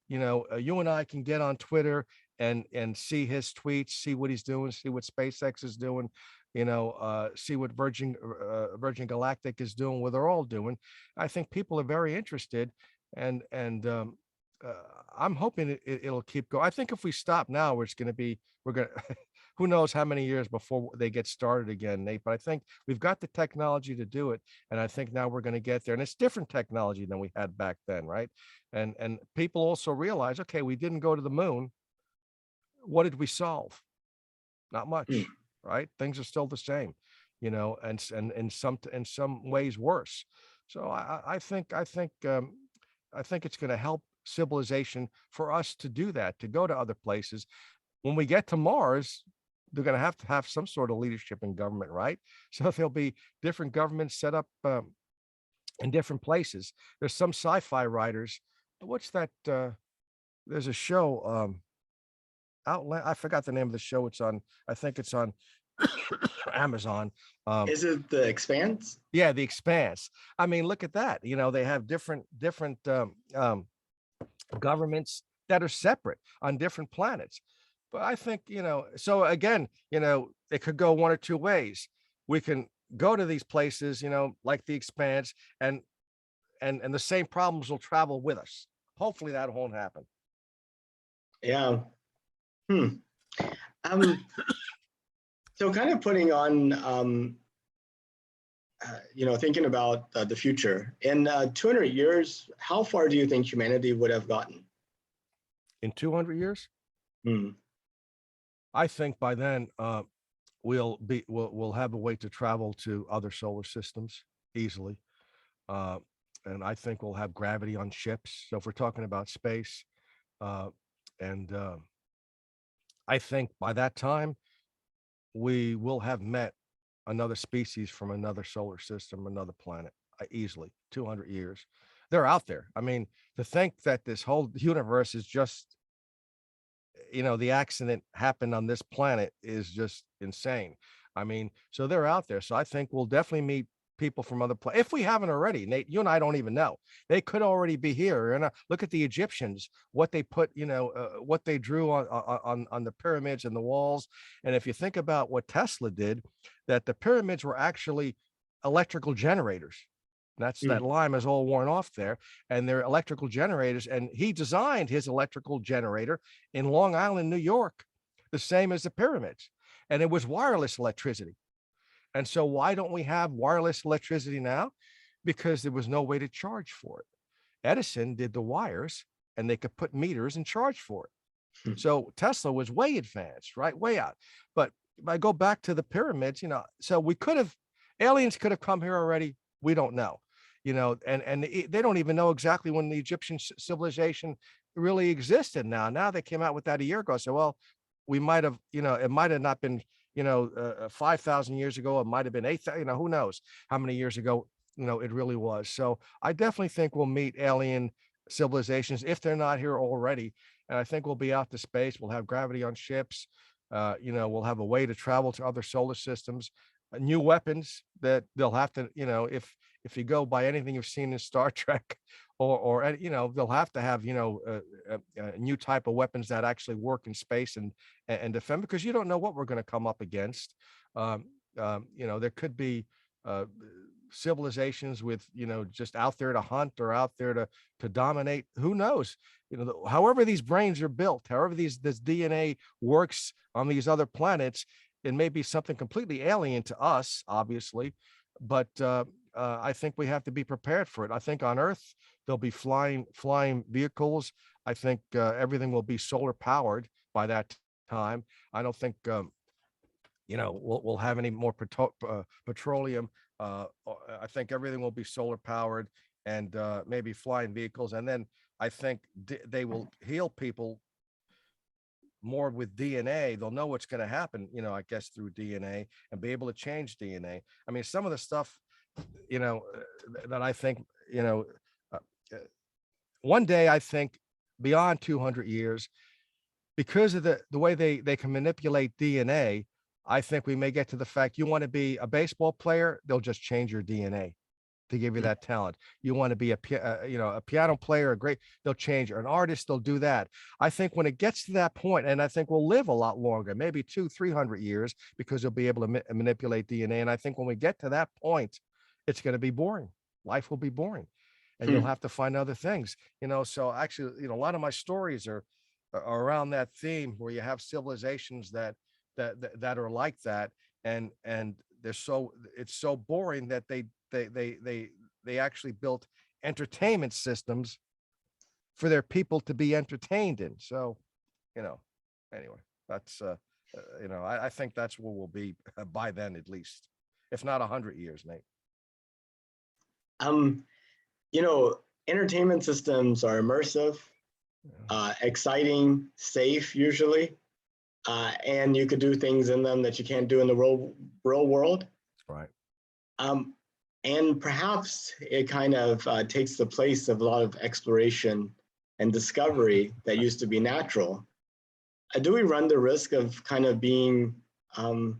you and I can get on Twitter and see his tweets, see what he's doing, see what SpaceX is doing, see what Virgin Galactic is doing, what they're all doing. I think people are very interested, and uh, I'm hoping it'll keep going. I think if we stop now, we're going to who knows how many years before they get started again, Nate. But I think we've got the technology to do it, and I think now we're going to get there. And it's different technology than we had back then, right? And people also realize, okay, we didn't go to the moon. What did we solve? Not Hmm. much, right? Things are still the same, and in some ways worse. So I think it's going to help civilization for us to do that, to go to other places. When we get to Mars, they're going to have some sort of leadership in government, right? So there'll be different governments set up in different places. There's some sci-fi writers. What's that? There's a show. Outland. I forgot the name of the show. It's on. I think it's on Amazon. Um, Is it the Expanse? yeah, The Expanse. I mean, look at that. They have different governments that are separate on different planets. But I think, so again, it could go one or two ways. We can go to these places, like The Expanse, and the same problems will travel with us. Hopefully that won't happen. Yeah. Hmm. Um, so kind of putting on, thinking about the future. In 200 years, how far do you think humanity would have gotten? In 200 years, Hmm. I think by then we'll have a way to travel to other solar systems easily. Uh, and I think we'll have gravity on ships. So if we're talking about space, uh, and I think by that time we will have met another species from another solar system, another planet, easily 200 years. They're out there. I mean, to think that this whole universe is just, the accident happened on this planet is just insane. I mean, so they're out there. So I think we'll definitely meet people from other planets. If we haven't already, Nate, you and I don't even know. They could already be here. And look at the Egyptians, what they put, what they drew on the pyramids and the walls. And if you think about what Tesla did, that the pyramids were actually electrical generators. That Hmm. lime is all worn off there, and they're electrical generators. And he designed his electrical generator in Long Island, New York, the same as the pyramids. And it was wireless electricity. And so why don't we have wireless electricity now? Because there was no way to charge for it. Edison did the wires, and they could put meters and charge for it. So Tesla was way advanced, right? Way out. But if I go back to the pyramids, so aliens could have come here already. We don't know, and they don't even know exactly when the Egyptian civilization really existed. Now they came out with that a year ago. So, well, we might have, it might have not been, 5,000 years ago. It might have been 8,000, who knows how many years ago, it really was. So I definitely think we'll meet alien civilizations if they're not here already. And I think we'll be out to space. We'll have gravity on ships. We'll have a way to travel to other solar systems, new weapons that they'll have to, if you go by anything you've seen in Star Trek, or they'll have to have, a new type of weapons that actually work in space and defend, because you don't know what we're going to come up against. There could be civilizations with, just out there to hunt or out there to dominate. Who knows? However these brains are built, however this DNA works on these other planets, it may be something completely alien to us, obviously, but I think we have to be prepared for it. I think on Earth, There'll be flying vehicles. I think everything will be solar powered by that time. I don't think we'll have any more petroleum. I think everything will be solar powered and maybe flying vehicles. And then I think they will heal people more with DNA. They'll know what's going to happen, I guess through DNA, and be able to change DNA. I mean, some of the stuff, that I think, uh, uh, one day I think beyond 200 years, because of the way they can manipulate DNA, I think we may get to the fact you want to be a baseball player, they'll just change your DNA to give you that talent. You want to be a piano player, they'll change, or an artist, they'll do that. I think when it gets to that point, and I think we'll live a lot longer, maybe 200-300 years, because they'll be able to manipulate DNA. And I think when we get to that point, it's going to be boring. Life will be boring, and you'll have to find other things, So actually, a lot of my stories are around that theme, where you have civilizations that are like that, and it's so boring that they actually built entertainment systems for their people to be entertained in. So, anyway, that's I think that's where we'll be by then, at least, if not 100 years, Nate. You know, entertainment systems are immersive, exciting, safe usually, and you could do things in them that you can't do in the real world. Right. And perhaps it kind of takes the place of a lot of exploration and discovery that used to be natural. Do we run the risk of kind of being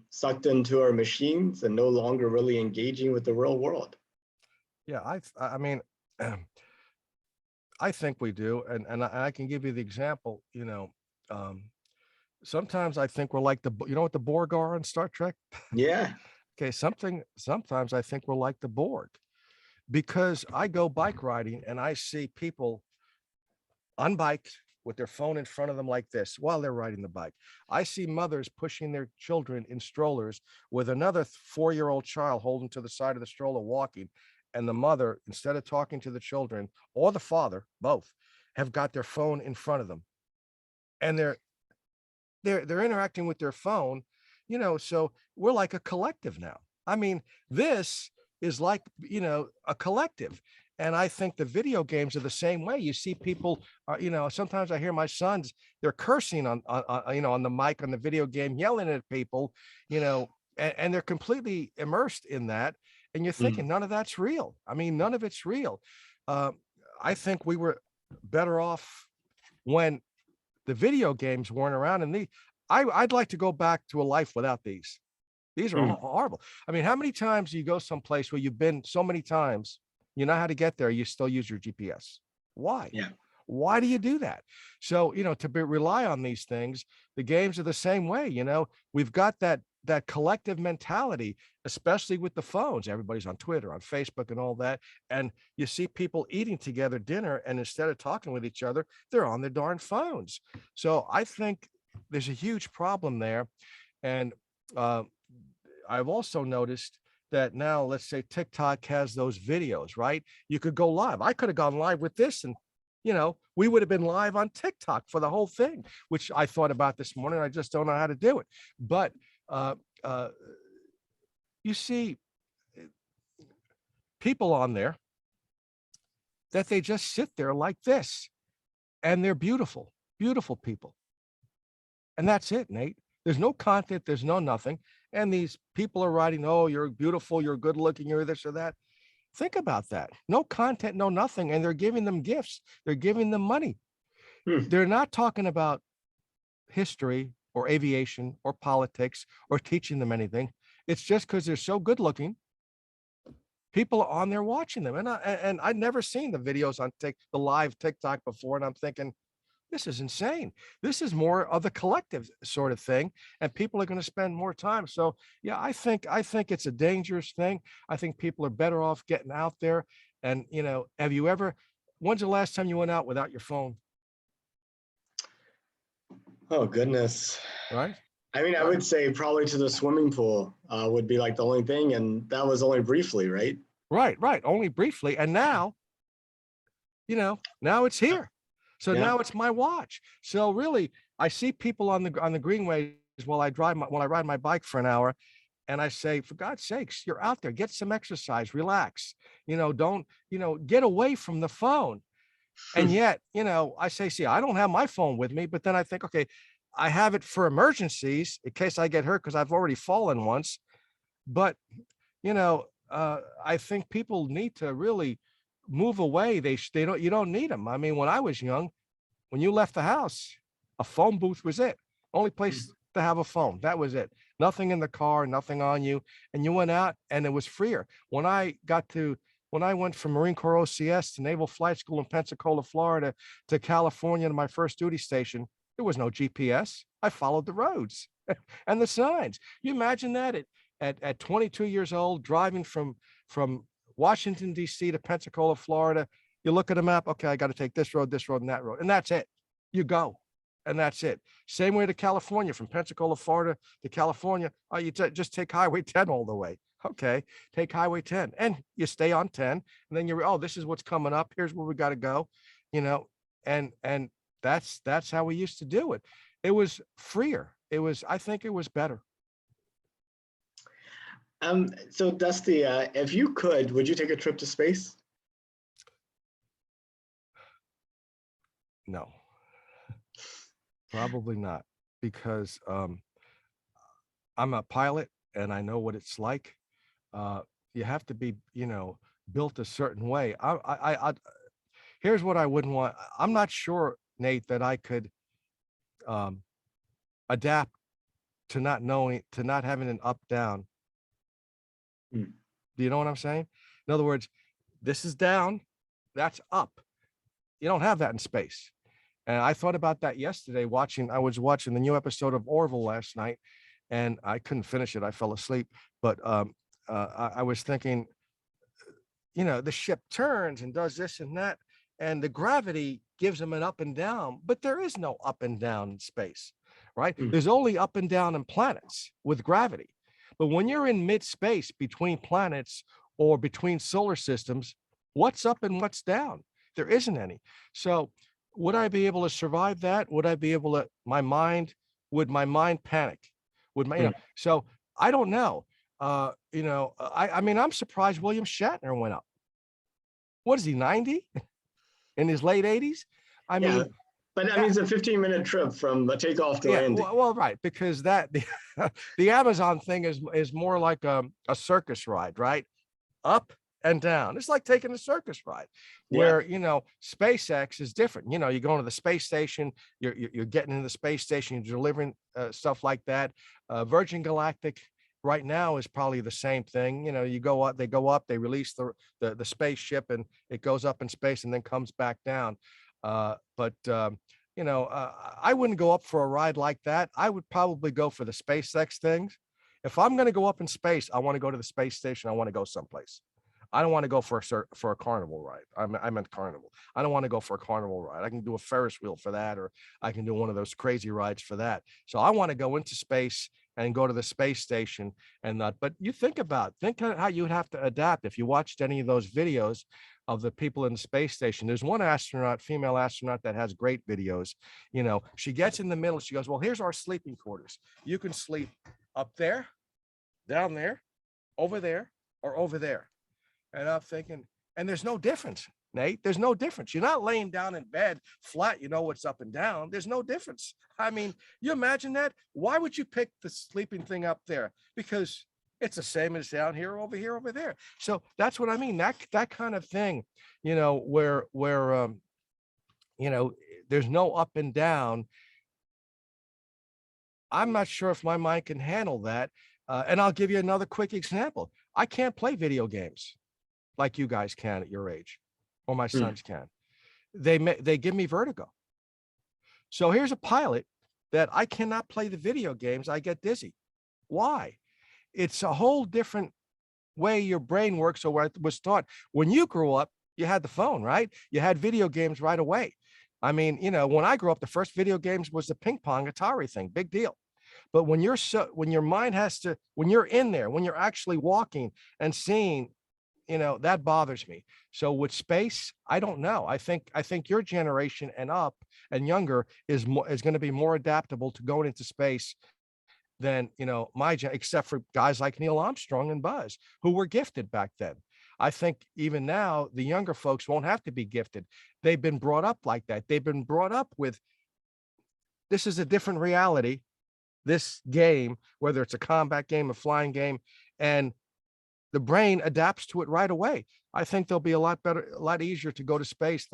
sucked into our machines and no longer really engaging with the real world? Yeah, I mean, I think we do, and I can give you the example. Sometimes I think we're like what the Borg are in Star Trek. Yeah. Okay, sometimes I think we're like the Borg, because I go bike riding and I see people unbiked with their phone in front of them like this while they're riding the bike. I see mothers pushing their children in strollers with another 4-year-old child holding to the side of the stroller walking. And the mother, instead of talking to the children, or the father, both, have got their phone in front of them. And they're interacting with their phone, so we're like a collective now. I mean, this is like, a collective. And I think the video games are the same way. You see people, sometimes I hear my sons, they're cursing on the mic on the video game, yelling at people, and they're completely immersed in that. And you're thinking, none of that's real. I mean, none of it's real. I think we were better off when the video games weren't around. And I'd like to go back to a life without these. These are horrible. I mean, how many times do you go someplace where you've been so many times, you know how to get there, you still use your GPS? Why? Yeah. Why do you do that? So, rely on these things. The games are the same way. We've got that collective mentality, especially with the phones. Everybody's on Twitter, on Facebook, and all that. And you see people eating together dinner, and instead of talking with each other, they're on their darn phones. So I think there's a huge problem there. And I've also noticed that now, let's say TikTok has those videos, right? You could go live. I could have gone live with this, and we would have been live on TikTok for the whole thing, which I thought about this morning. I just don't know how to do it. But you see people on there that they just sit there like this, and they're beautiful, beautiful people. And that's it, Nate. There's no content, there's no nothing. And these people are writing, oh, you're beautiful, you're good looking, you're this or that. Think about that. No content, no nothing. And they're giving them gifts. They're giving them money. They're not talking about history or aviation or politics or teaching them anything. It's just because they're so good looking. People are on there watching them. And I'd never seen the videos on the live TikTok before. And I'm thinking, this is insane. This is more of the collective sort of thing, and people are going to spend more time. So yeah, I think it's a dangerous thing. I think people are better off getting out there. And when's the last time you went out without your phone? Oh, goodness. Right. I mean, I would say probably to the swimming pool would be like the only thing. And that was only briefly, right? Right. Only briefly. And now now it's here. So Yeah. now it's my watch. So really, I see people on the greenways while I ride my bike for an hour, and I say, for God's sakes, you're out there, get some exercise, relax. Don't, get away from the phone. And yet, I say, see, I don't have my phone with me, but then I think, okay, I have it for emergencies in case I get hurt because I've already fallen once. But, I think people need to really move away. You don't need them. I mean, when I was young, when you left the house, a phone booth was it. Only place to have a phone. That was it. Nothing in the car, nothing on you. And you went out and it was freer. When I went from Marine Corps OCS to Naval Flight School in Pensacola, Florida to California to my first duty station, there was no GPS. I followed the roads and the signs. You imagine that at 22 years old, driving from Washington, D.C. to Pensacola, Florida. You look at a map. Okay, I got to take this road, and that road. And that's it. You go. And that's it. Same way to California, from Pensacola, Florida to California. Oh, you just take Highway 10 all the way. Okay, take Highway 10 and you stay on 10. And then this is what's coming up. Here's where we got to go, and that's how we used to do it. It was freer. I think it was better. So Dusty, if you could, would you take a trip to space? No, probably not, because I'm a pilot and I know what it's like. You have to be, built a certain way. Here's what I wouldn't want. I'm not sure, Nate, that I could adapt to not having an up down. Do you know what I'm saying? In other words, this is down, that's up. You don't have that in space. And I thought about that yesterday I was watching the new episode of Orville last night, and I couldn't finish it. I fell asleep. But I was thinking, the ship turns and does this and that, and the gravity gives them an up and down, but there is no up and down in space, right? There's only up and down in planets with gravity. But when you're in mid-space between planets or between solar systems, what's up and what's down? There isn't any. So would I be able to survive that? Would I be able to, would my mind panic? So I don't know. I mean, I'm surprised William Shatner went up. What is he, 90? In his late 80s? I mean, but I mean, it's a 15-minute trip from takeoff to landing. Well, right, because the Amazon thing is more like a circus ride, right? Up and down. It's like taking a circus ride, where SpaceX is different. You're going to the space station, you're getting into the space station, you're delivering stuff like that. Virgin Galactic right now is probably the same thing. You go up, they release the spaceship, and it goes up in space and then comes back down. But I wouldn't go up for a ride like that. I would probably go for the SpaceX things. If I'm going to go up in space, I want to go to the space station. I want to go someplace. I don't want to go for a carnival ride. I meant carnival. I don't want to go for a carnival ride. I can do a Ferris wheel for that, or I can do one of those crazy rides for that. So I want to go into space and go to the space station and that. But you think how you'd have to adapt if you watched any of those videos of the people in the space station. There's one female astronaut, that has great videos. She gets in the middle. She goes, well, here's our sleeping quarters. You can sleep up there, down there, over there, or over there. And I'm thinking, and there's no difference, Nate. There's no difference. You're not laying down in bed flat. What's up and down. There's no difference. I mean, you imagine that? Why would you pick the sleeping thing up there? Because it's the same as down here, over there. So that's what I mean. That kind of thing, where there's no up and down. I'm not sure if my mind can handle that. And I'll give you another quick example. I can't play video games like you guys can at your age, or my sons can. They give me vertigo. So here's a pilot that I cannot play the video games. I get dizzy. Why? It's a whole different way your brain works. So what was taught when you grew up, you had the phone, right? You had video games right away. I mean, when I grew up, the first video games was the ping pong Atari thing, big deal. But when your mind when you're in there, when you're actually walking and seeing, that bothers me. So with space, I don't know. I think your generation and up and younger is going to be more adaptable to going into space than except for guys like Neil Armstrong and Buzz, who were gifted back then. I think even now the younger folks won't have to be gifted. They've been brought up like that. They've been brought up with, this is a different reality, this game, whether it's a combat game, a flying game, and the brain adapts to it right away. I think they'll be a lot better, a lot easier to go to space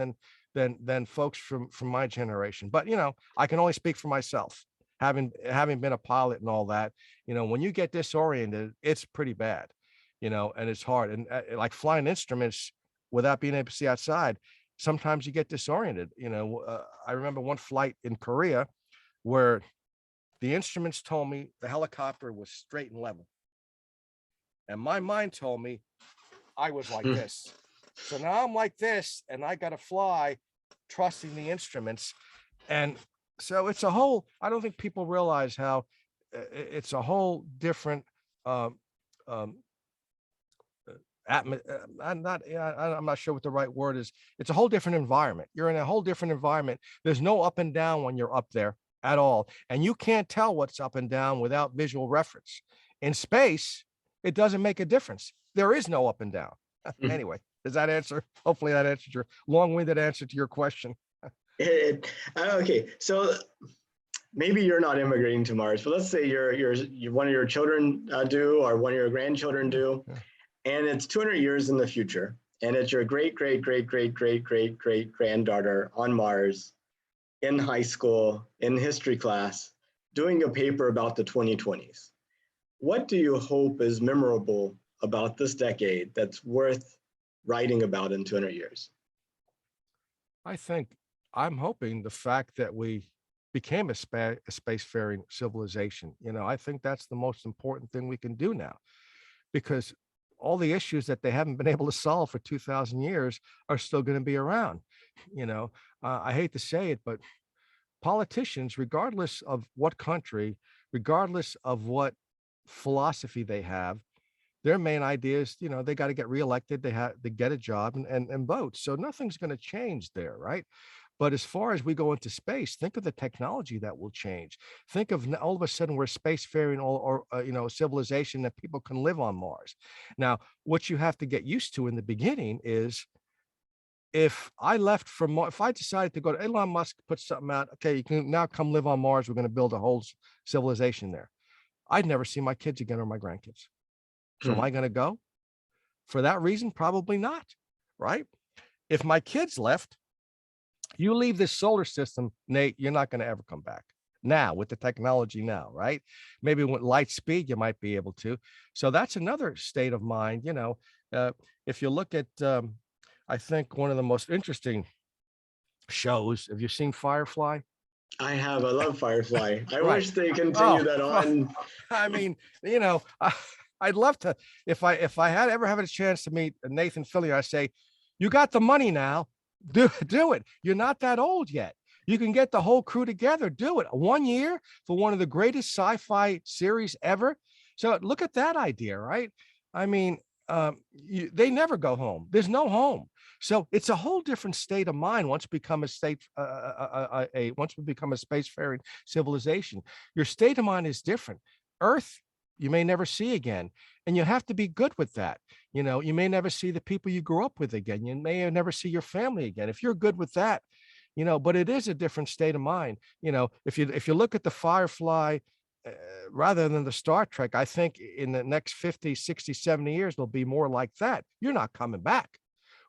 than folks from my generation. But I can only speak for myself, having been a pilot and all that. When you get disoriented, it's pretty bad, and it's hard. And like flying instruments without being able to see outside, sometimes you get disoriented. I remember one flight in Korea where the instruments told me the helicopter was straight and level. And my mind told me I was like this. So now I'm like this, and I got to fly, trusting the instruments. And so it's a whole, I don't think people realize how it's a whole different, I'm not sure what the right word is. It's a whole different environment. You're in a whole different environment. There's no up and down when you're up there at all. And you can't tell what's up and down without visual reference. In space, it doesn't make a difference. There is no up and down. Anyway, does that answer? Hopefully that answered your long-winded answer to your question. Okay, so maybe you're not immigrating to Mars, but let's say you're one of your children do, or one of your grandchildren do, and it's 200 years in the future, and it's your great granddaughter on Mars in high school in history class doing a paper about the 2020s. What do you hope is memorable about this decade that's worth writing about in 200 years? I'm hoping the fact that we became a spacefaring civilization. I think that's the most important thing we can do now, because all the issues that they haven't been able to solve for 2,000 years are still going to be around. I hate to say it, but politicians, regardless of what country, regardless of what philosophy they have, their main idea is, they got to get reelected, they get a job and vote. So nothing's going to change there, right? But as far as we go into space, think of the technology that will change. Think of all of a sudden we're spacefaring or civilization that people can live on Mars. Now, what you have to get used to in the beginning is, if I left from Mars, if I decided to go to Elon Musk, put something out, okay, you can now come live on Mars, we're going to build a whole civilization there. I'd never see my kids again or my grandkids. So am I going to go? For that reason, probably not, right? If my kids left, you leave this solar system, Nate, you're not going to ever come back. Now, with the technology now, right? Maybe with light speed, you might be able to. So that's another state of mind. If you look at, I think one of the most interesting shows, have you seen Firefly? I have. I love Firefly. I Right. wish they continue that on. I mean, I'd love to, if I had ever have a chance to meet Nathan Fillion, I say, you got the money now, do it. You're not that old yet. You can get the whole crew together, do it. 1 year for one of the greatest sci-fi series ever. So look at that idea, right? I mean, they never go home. There's no home. So it's a whole different state of mind once we become a spacefaring civilization. Your state of mind is different. Earth, you may never see again, and you have to be good with that. You may never see the people you grew up with again. You may never see your family again. If you're good with that, but it is a different state of mind. If you look at the Firefly, rather than the Star Trek, I think in the next 50, 60, 70 years, there'll be more like that. You're not coming back.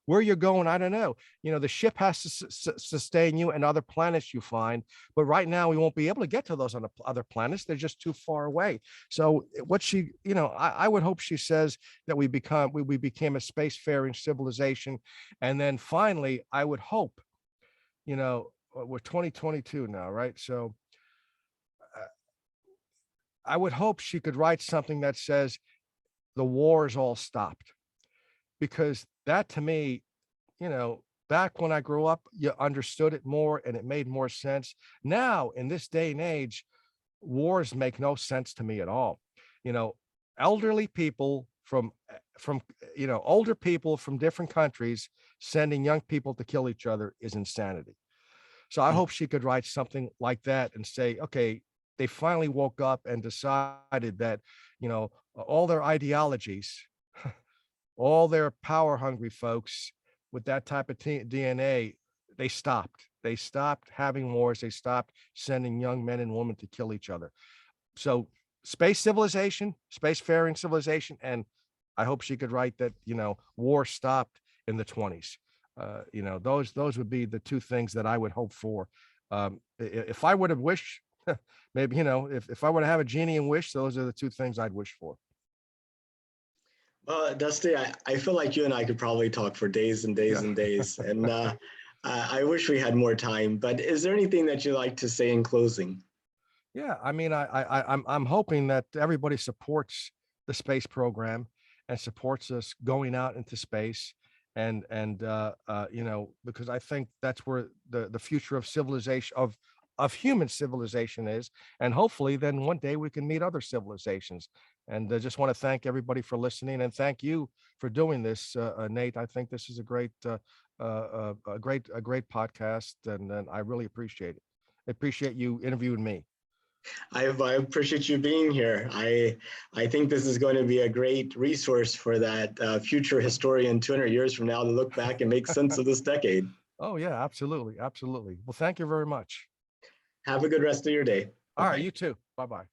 Where you're going, I don't know. The ship has to sustain you and other planets you find. But right now, we won't be able to get to those on the other planets. They're just too far away. So what I would hope she says that we became a spacefaring civilization. And then finally, I would hope, we're 2022 now, right? So I would hope she could write something that says the war is all stopped, because that to me, back when I grew up, you understood it more and it made more sense. Now, in this day and age, wars make no sense to me at all. Elderly people from from, older people from different countries sending young people to kill each other is insanity. So I hope she could write something like that and say, okay, they finally woke up and decided that, all their ideologies, all their power hungry folks with that type of DNA, they stopped. They stopped having wars. They stopped sending young men and women to kill each other. So space civilization, spacefaring civilization, and I hope she could write that, war stopped in the 20s. Those would be the two things that I would hope for. If I would have wished, maybe, if I were to have a genie and wish, those are the two things I'd wish for. Dusty, I feel like you and I could probably talk for days and days Yeah. and days, and I wish we had more time. But is there anything that you'd like to say in closing? Yeah, I mean, I'm hoping that everybody supports the space program and supports us going out into space, and because I think that's where the future of civilization of human civilization is, and hopefully then one day we can meet other civilizations. And I just want to thank everybody for listening, and thank you for doing this, Nate. I think this is a great podcast, and I really appreciate it. I appreciate you interviewing me. I appreciate you being here. I think this is going to be a great resource for that future historian 200 years from now to look back and make sense of this decade. Oh yeah, absolutely, absolutely. Well, thank you very much. Have a good rest of your day. All right, Bye-bye. you too. Bye bye.